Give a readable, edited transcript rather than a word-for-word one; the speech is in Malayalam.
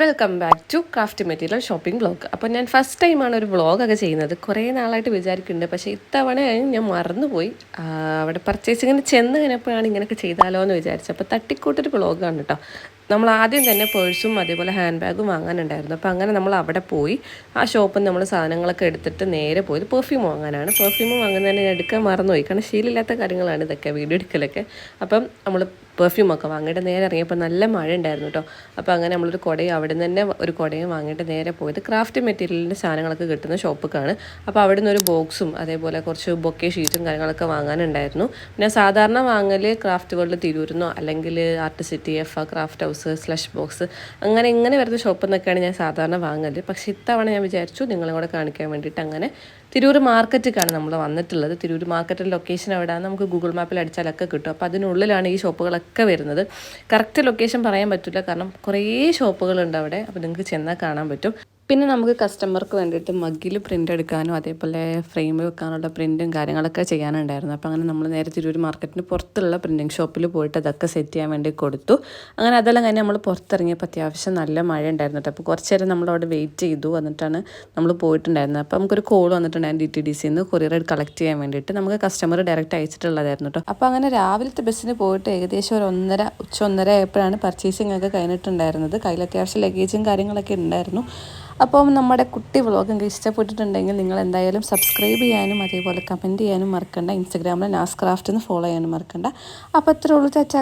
Welcome back to craft material shopping vlog. അപ്പോൾ ഞാൻ ഫസ്റ്റ് ടൈമാണ് ഒരു വ്ളോഗൊക്കെ ചെയ്യുന്നത്. കുറേ നാളായിട്ട് വിചാരിക്കുന്നുണ്ട്, പക്ഷേ ഇത്തവണ ഞാൻ മറന്നുപോയി. അവിടെ പർച്ചേസിങ്ങിന് ചെന്ന് കഴിഞ്ഞപ്പോഴാണ് ഇങ്ങനെയൊക്കെ ചെയ്താലോ എന്ന് വിചാരിച്ചത്. അപ്പോൾ തട്ടിക്കൂട്ടൊരു വ്ളോഗാണ് കേട്ടോ. നമ്മൾ ആദ്യം തന്നെ പേഴ്സും അതേപോലെ ഹാൻഡ് ബാഗും വാങ്ങാനുണ്ടായിരുന്നു. അപ്പോൾ അങ്ങനെ നമ്മൾ അവിടെ പോയി ആ ഷോപ്പിൽ നമ്മൾ സാധനങ്ങളൊക്കെ എടുത്തിട്ട് നേരെ പോയത് പെർഫ്യൂം വാങ്ങാനാണ്. പെർഫ്യൂം വാങ്ങുന്നതിന് എടുക്കാൻ മറന്നുപോയി, കാരണം ശീലമില്ലാത്ത കാര്യങ്ങളാണ് ഇതൊക്കെ, വീഡിയോ എടുക്കലൊക്കെ. അപ്പം നമ്മൾ പെർഫ്യൂമൊക്കെ വാങ്ങിയിട്ട് നേരെ ഇറങ്ങിയപ്പോൾ നല്ല മഴ ഉണ്ടായിരുന്നു കേട്ടോ. അപ്പോൾ അങ്ങനെ നമ്മളൊരു കുടയും അവിടെ നിന്ന് തന്നെ ഒരു കുടയും വാങ്ങിയിട്ട് നേരെ പോയത് ക്രാഫ്റ്റ് മെറ്റീരിയലിൻ്റെ സാധനങ്ങളൊക്കെ കിട്ടുന്ന ഷോപ്പിലേക്കാണ്. അപ്പോൾ അവിടെ നിന്ന് ഒരു ബോക്സും അതേപോലെ കുറച്ച് ബൊക്കെ ഷീറ്റും കാര്യങ്ങളൊക്കെ വാങ്ങാനുണ്ടായിരുന്നു. പിന്നെ സാധാരണ വാങ്ങൽ ക്രാഫ്റ്റ് വേൾഡ് തിരൂരിന്നോ അല്ലെങ്കിൽ art city craft house slush box അങ്ങനെ ഇങ്ങനെ വരുന്ന ഷോപ്പിൽ നിന്നൊക്കെയാണ് ഞാൻ സാധാരണ വാങ്ങൽ. പക്ഷേ ഇത്തവണ ഞാൻ വിചാരിച്ചു നിങ്ങളെ കൂടെ കാണിക്കാൻ വേണ്ടിയിട്ട് അങ്ങനെ തിരൂർ മാർക്കറ്റിലേക്കാണ് നമ്മൾ വന്നിട്ടുള്ളത്. തിരൂർ മാർക്കറ്റിൻ്റെ ലൊക്കേഷൻ എവിടെയാണ് നമുക്ക് ഗൂഗിൾ മാപ്പിൽ അടിച്ചാലൊക്കെ കിട്ടും. അപ്പോൾ അതിനുള്ളിലാണ് ഈ ഷോപ്പുകളൊക്കെ വരുന്നത്. കറക്റ്റ് ലൊക്കേഷൻ പറയാൻ പറ്റില്ല, കാരണം കുറേ ഷോപ്പുകളുണ്ട് അവിടെ. അപ്പോൾ നിങ്ങൾക്ക് ചെന്നാൽ കാണാൻ പറ്റും. പിന്നെ നമുക്ക് കസ്റ്റമർക്ക് വേണ്ടിയിട്ട് മഗ്ഗിൽ പ്രിൻ്റ് എടുക്കാനും അതേപോലെ ഫ്രെയിം വെക്കാനുള്ള പ്രിൻറ്റും കാര്യങ്ങളൊക്കെ ചെയ്യാനുണ്ടായിരുന്നു. അപ്പോൾ അങ്ങനെ നമ്മൾ നേരെ തിരൂർ മാർക്കറ്റിന് പുറത്തുള്ള പ്രിൻറ്റിങ് ഷോപ്പിൽ പോയിട്ട് അതൊക്കെ സെറ്റ് ചെയ്യാൻ വേണ്ടി കൊടുത്തു. അങ്ങനെ അതെല്ലാം കഴിഞ്ഞ് നമ്മൾ പുറത്തിറങ്ങിയപ്പോൾ അത്യാവശ്യം നല്ല മഴ ഉണ്ടായിരുന്നു കേട്ടോ. അപ്പോൾ കുറച്ച് നേരം നമ്മളവിടെ വെയിറ്റ് ചെയ്തു, എന്നിട്ടാണ് നമ്മൾ പോയിട്ടുണ്ടായിരുന്നത്. അപ്പോൾ നമുക്കൊരു കോൾ വന്നിട്ടുണ്ടായിരുന്നു DTDCന്ന് കൊറിയർ കളക്ട് ചെയ്യാൻ വേണ്ടിയിട്ട്. നമുക്ക് കസ്റ്റമർ ഡയറക്റ്റ് അയച്ചിട്ടുള്ളതായിരുന്നു കേട്ടോ. അപ്പോൾ അങ്ങനെ രാവിലത്തെ ബസ്സിന് പോയിട്ട് ഏകദേശം ഒരു ഉച്ച 1:30 ആയപ്പോഴാണ് പർച്ചേസിംഗ് ഒക്കെ കഴിഞ്ഞിട്ടുണ്ടായിരുന്നത്. കയ്യിൽ അത്യാവശ്യം ലഗേജും കാര്യങ്ങളൊക്കെ ഉണ്ടായിരുന്നു. അപ്പം നമ്മുടെ കുട്ടി വ്ളോഗ് നിങ്ങൾക്ക് ഇഷ്ടപ്പെട്ടിട്ടുണ്ടെങ്കിൽ നിങ്ങൾ എന്തായാലും സബ്സ്ക്രൈബ് ചെയ്യാനും അതേപോലെ കമൻറ്റ് ചെയ്യാനും മറക്കണ്ട. ഇൻസ്റ്റാഗ്രാമിൽ നാസ് ക്രാഫ്റ്റ് എന്ന് ഫോളോ ചെയ്യാനും മറക്കണ്ട. അപ്പോൾ അത്രേ ഉള്ളൂ. ചാച്ചാ.